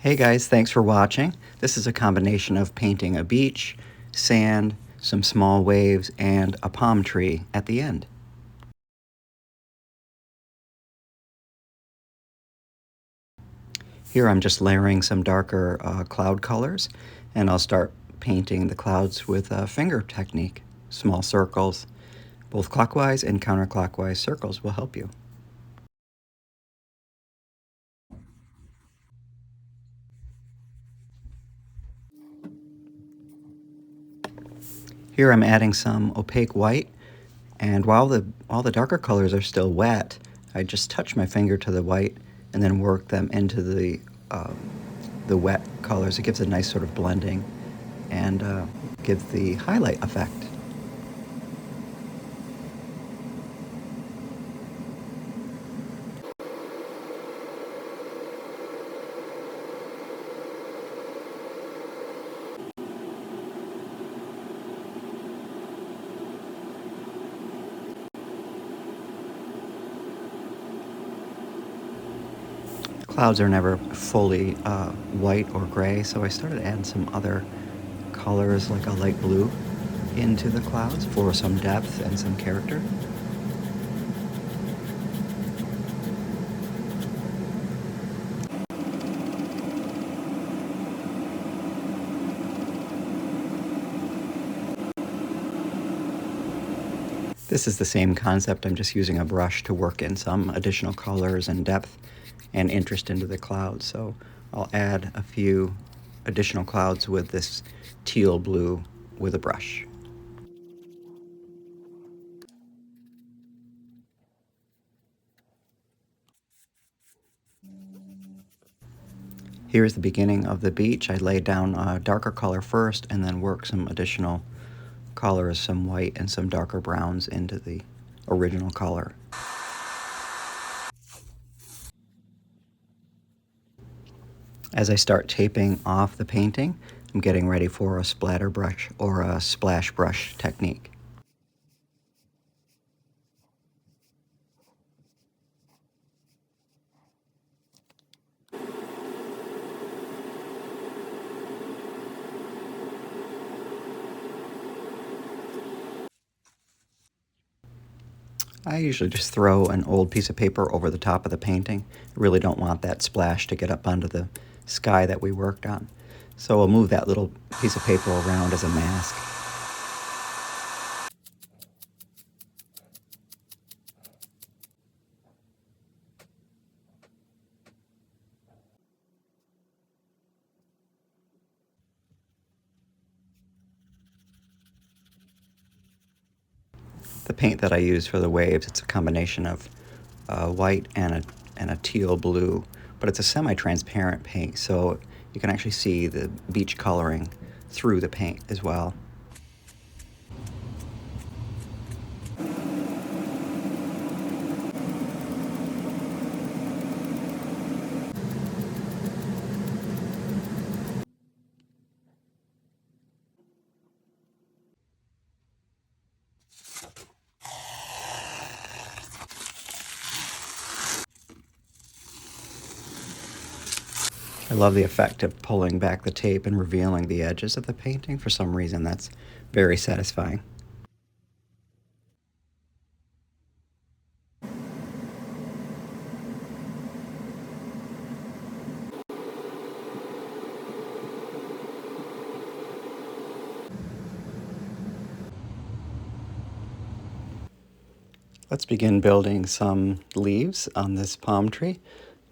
Hey guys, thanks for watching. This is a combination of painting a beach, sand, some small waves, and a palm tree at the end. Here I'm just layering some darker cloud colors, and I'll start painting the clouds with a finger technique. Small circles, both clockwise and counterclockwise circles will help you. Here I'm adding some opaque white, and while the darker colors are still wet, I just touch my finger to the white and then work them into the wet colors. It gives a nice sort of blending and gives the highlight effect. Clouds are never fully white or gray, so I started adding some other colors like a light blue into the clouds for some depth and some character. This is the same concept. I'm just using a brush to work in some additional colors and depth and interest into the clouds. So I'll add a few additional clouds with this teal blue with a brush. Here's the beginning of the beach. I laid down a darker color first and then work some additional colors, some white and some darker browns into the original color. As I start taping off the painting, I'm getting ready for a splatter brush or a splash brush technique. I usually just throw an old piece of paper over the top of the painting. I really don't want that splash to get up onto the sky that we worked on. So I'll move that little piece of paper around as a mask. The paint that I use for the waves, it's a combination of white and a teal blue, but it's a semi-transparent paint, so you can actually see the beach coloring through the paint as well. I love the effect of pulling back the tape and revealing the edges of the painting. For some reason, that's very satisfying. Let's begin building some leaves on this palm tree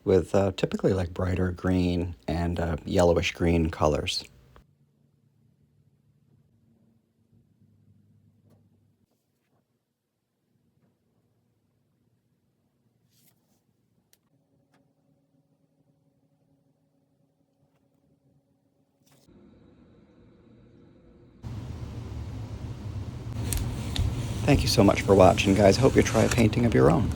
with typically like brighter green and yellowish green colors. Thank you so much for watching, guys. I hope you try a painting of your own.